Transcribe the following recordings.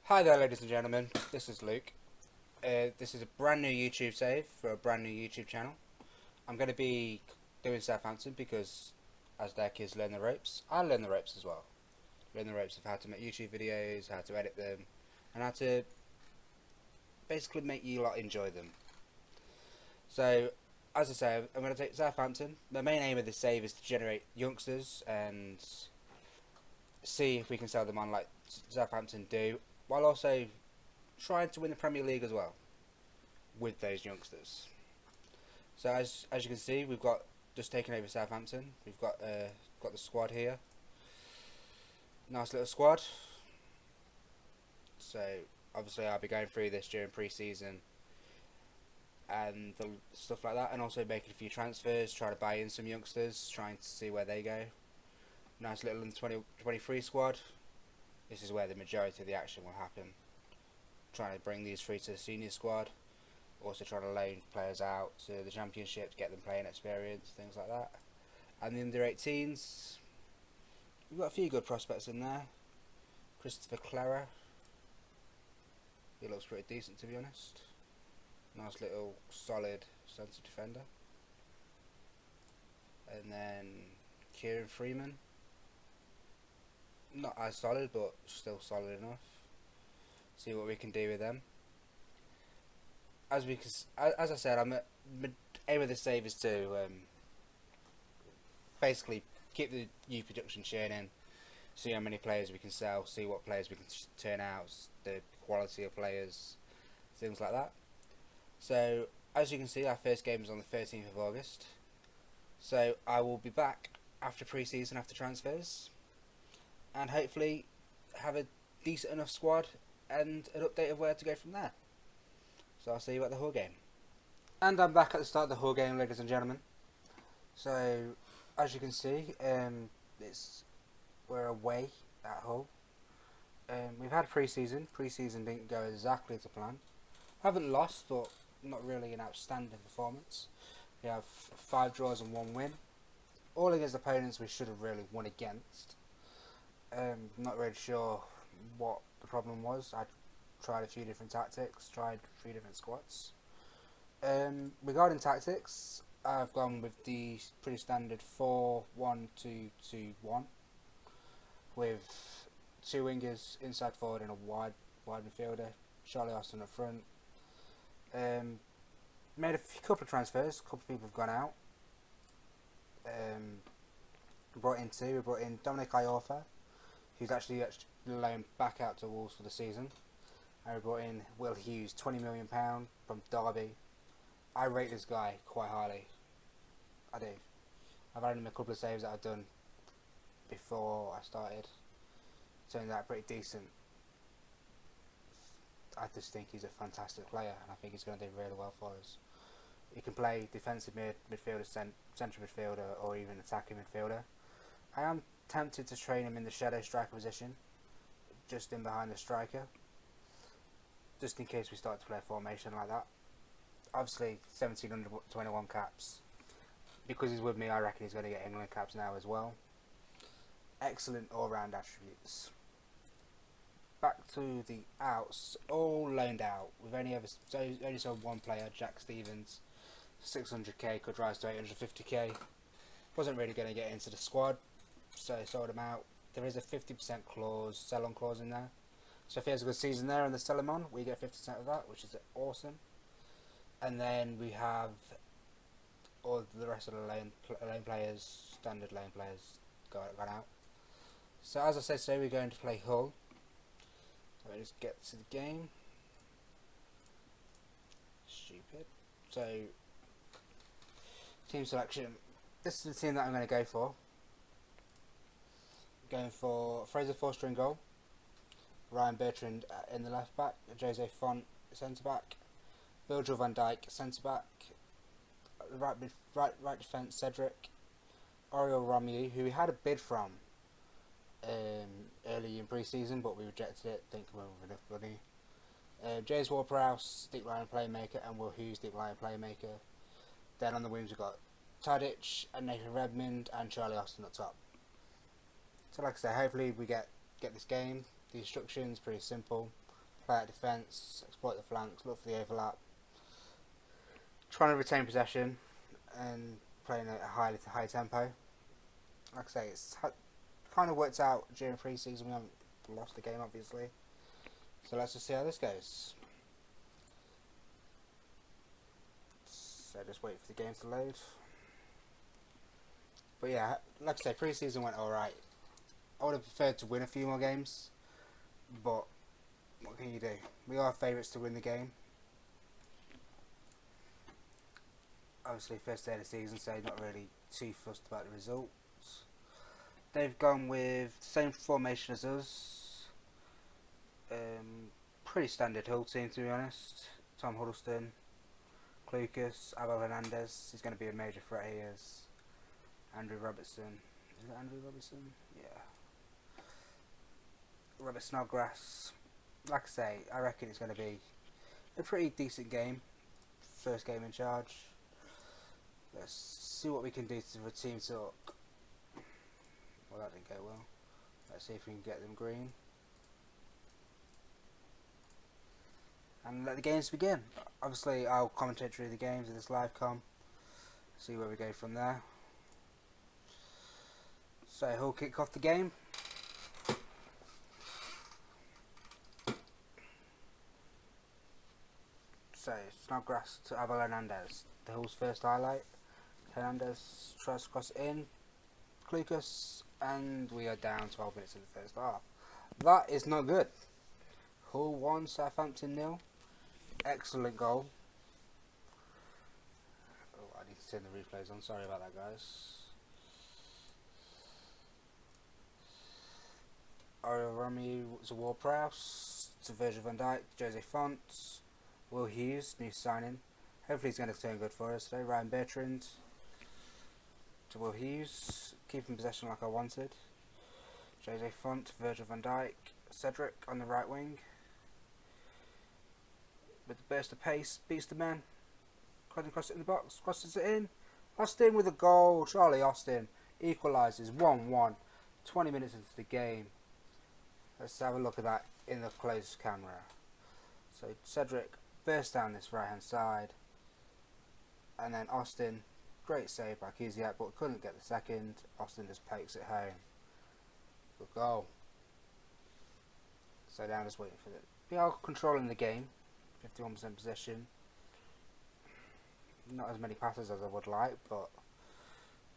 Hi there, ladies and gentlemen. This is Luke. This is a brand new YouTube save for a brand new YouTube channel. I'm going to be doing Southampton because as their kids learn the ropes, I learn the ropes as well. Learn the ropes of how to make YouTube videos, how to edit them, and how to basically make you lot enjoy them. So, as I say, I'm going to take Southampton. The main aim of this save is to generate youngsters and see if we can sell them on like Southampton do, while also trying to win the Premier League as well with those youngsters. So as you can see, we've got just taken over Southampton. We've got the squad here. Nice little squad. So obviously I'll be going through this during pre-season and stuff like that, and also making a few transfers, trying to buy in some youngsters, trying to see where they go. Nice little under 23 squad. This is where the majority of the action will happen. Trying to bring these three to the senior squad. Also trying to loan players out to the championship to get them playing experience, things like that. And the under 18s, we've got a few good prospects in there. Christopher Clara, he looks pretty decent, to be honest. Nice little solid centre defender. And then Kieran Freeman, not as solid but still solid enough. See what we can do with them. As I said, the aim of this save is to basically keep the youth production churning, see how many players we can sell, see what players we can turn out, the quality of players, things like that. So as you can see, our first game is on the 13th of August. So I will be back after pre-season, after transfers, and hopefully have a decent enough squad and an update of where to go from there. So I'll see you at the Hull game. And I'm back at the start of the Hull game, ladies and gentlemen. So as you can see, we're away at Hull. We've had pre-season. Pre-season didn't go exactly to plan. Haven't lost, but not really an outstanding performance. We have 5 draws and 1 win. All against opponents we should have really won against. Not really sure what the problem was. I tried a few different tactics, tried a few different squads. Regarding tactics, I've gone with the pretty standard 4-1-2-2-1 with 2 wingers, inside forward and a wide midfielder. Charlie Austin up front. Made a couple of transfers. A couple of people have gone out. We brought in Dominic Iorfa, who's actually loaned back out to Wolves for the season. And we brought in Will Hughes, £20 million from Derby. I rate this guy quite highly. I do. I've had him a couple of saves that I've done before I started. Turned out pretty decent. I just think he's a fantastic player, and I think he's going to do really well for us. He can play defensive midfielder, central midfielder, or even attacking midfielder. I am tempted to train him in the shadow striker position, just in behind the striker, just in case we start to play a formation like that. Obviously 1721 caps. Because he's with me, I reckon he's going to get England caps now as well. Excellent all-round attributes. Back to the outs, all loaned out. We've only sold one player, Jack Stevens, 600k, could rise to 850k. Wasn't really going to get into the squad, so I sold him out. There is a 50% clause, sell-on clause in there. So if he has a good season there and they sell him on, we get 50% of that, which is awesome. And then we have all the rest of the lane players, standard lane players, gone out. So as I said today, we're going to play Hull. So let's get to the game. Stupid. So, team selection. This is the team that I'm going to go for. Going for Fraser Forster in goal, Ryan Bertrand in the left back, Jose Font centre back, Virgil van Dijk centre back, right defence Cedric, Oriol Romeu, who we had a bid from early in pre-season, but we rejected it, thinking we were enough money. James Ward-Prowse, deep line playmaker, and Will Hughes, deep line playmaker. Then on the wings we've got Tadic and Nathan Redmond and Charlie Austin up top. So like I say, hopefully we get this game. The instructions pretty simple. play out defence, exploit the flanks, look for the overlap, trying to retain possession and playing at a high tempo. Like I say, it's kind of worked out during pre-season. We haven't lost the game, obviously. So let's just see how this goes. So just wait for the game to load. But yeah, like I say, pre-season went alright. I would have preferred to win a few more games, but what can you do? We are favourites to win the game. Obviously, first day of the season, so not really too fussed about the results. They've gone with the same formation as us. Pretty standard Hull team, to be honest. Tom Huddleston, Clucas, Abel Hernandez. He's going to be a major threat. He is. Andrew Robertson. Is it Andrew Robertson? Yeah. Robert Snodgrass. Like I say, I reckon it's going to be a pretty decent game. First game in charge. Let's see what we can do to the team talk. Well, that didn't go well. Let's see if we can get them green. And let the games begin. Obviously, I'll commentate through the games of this live com. See where we go from there. So, who'll kick off the game? So, Snodgrass to Abel Hernandez. The Hull's first highlight. Hernandez tries to cross it in. Clucas, and we are down 12 minutes in the first half. That is not good. Hull 1, Southampton 0. Excellent goal. Oh, I need to turn the replays on. Sorry about that, guys. Oriel Romeo to Ward-Prowse, to Virgil van Dijk, Jose Fonts, Will Hughes, new signing. Hopefully he's going to turn good for us today. Ryan Bertrand to Will Hughes, keeping possession like I wanted. Jose Font, Virgil van Dijk, Cedric on the right wing. With the burst of pace, beats the man. Cutting across it in the box, crosses it in. Austin with a goal. Charlie Austin equalises 1-1. 20 minutes into the game. Let's have a look at that in the close camera. So Cedric burst down this right hand side. And then Austin, great save by Kuziak, but couldn't get the second. Austin just pokes it home. Good goal. So now just waiting for it. We are controlling the game. 51% possession. Not as many passes as I would like, but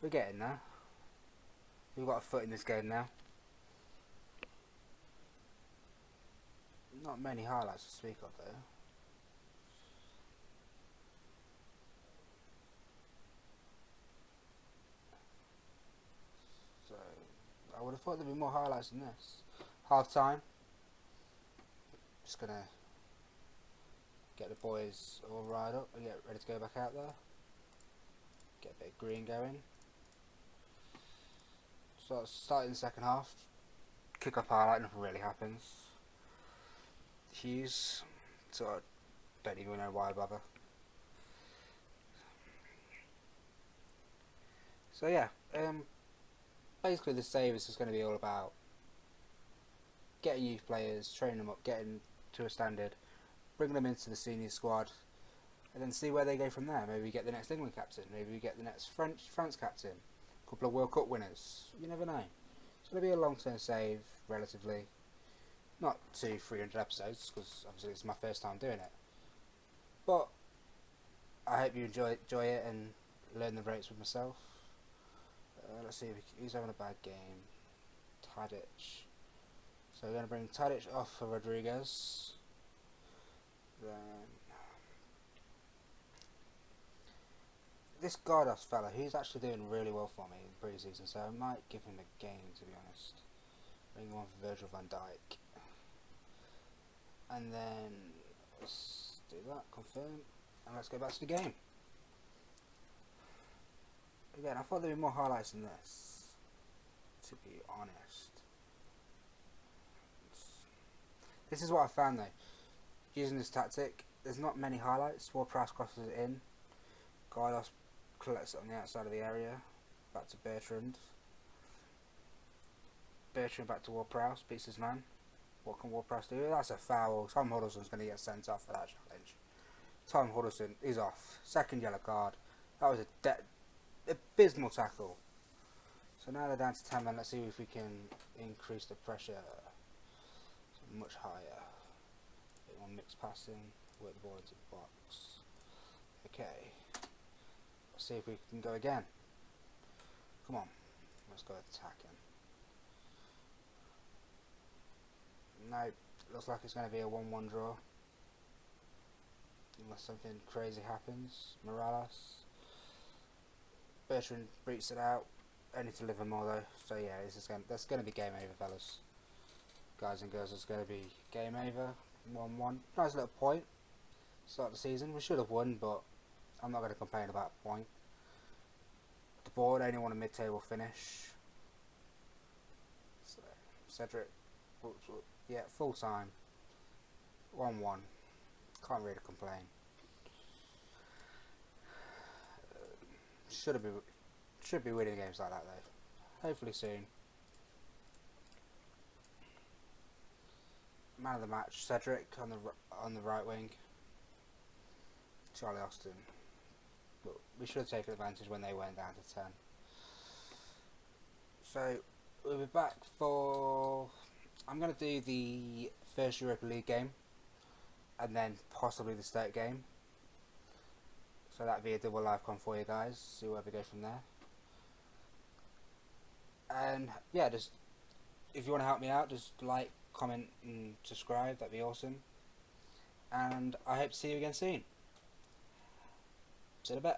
we're getting there. We've got a foot in this game now. Not many highlights to speak of though. So I would have thought there'd be more highlights than this. Half time. Just gonna get the boys all riled up and get ready to go back out there. Get a bit of green going. So starting the second half. Kick off highlight, nothing really happens. Hughes, so I don't even know why I bother. So yeah, basically the save is just going to be all about getting youth players, training them up, getting to a standard, bringing them into the senior squad, and then see where they go from there. Maybe we get the next England captain, maybe we get the next France captain, a couple of World Cup winners, you never know. It's going to be a long-term save, relatively. Not 200-300 episodes, because obviously it's my first time doing it. But I hope you enjoy it and learn the ropes with myself. Let's see who's having a bad game. Tadic. So we're going to bring Tadic off for Rodriguez. Then this Gardos fella, he's actually doing really well for me in pre-season, so I might give him a game, to be honest. Bring him on for Virgil van Dijk. And then let's do that, confirm, and let's go back to the game. Again, I thought there'd be more highlights than this, to be honest. This is what I found though. Using this tactic, there's not many highlights. Ward-Prowse crosses it in. Gardos collects it on the outside of the area. Back to Bertrand. Bertrand back to Ward-Prowse, beats his man. What can Ward-Prowse do? That's a foul. Tom Huddleston's going to get sent off for that challenge. Tom Huddleston is off. Second yellow card. That was a abysmal tackle. So now they're down to 10 men. Let's see if we can increase the pressure much higher. Bit more mixed passing. Work the ball into the box. Okay. Let's see if we can go again. Come on. Let's go attacking. Nope. Looks like it's going to be a 1-1 draw. Unless something crazy happens. Morales. Bertrand beats it out. Only to Livermore though. So yeah, that's going to be game over, fellas. Guys and girls, it's going to be game over. 1-1. Nice little point. Start of the season. We should have won, but I'm not going to complain about a point. The board only won a mid-table finish. So, Cedric. Yeah, full time. 1-1. Can't really complain. Should be winning games like that though. Hopefully soon. Man of the match, Cedric on the right wing. Charlie Austin. But we should have taken advantage when they went down to 10. So we'll be back for. I'm going to do the first Europa League game, and then possibly the state game. So that'd be a double live con for you guys. See where we go from there. And yeah, just if you want to help me out, just like, comment, and subscribe. That'd be awesome. And I hope to see you again soon. See you in a bit.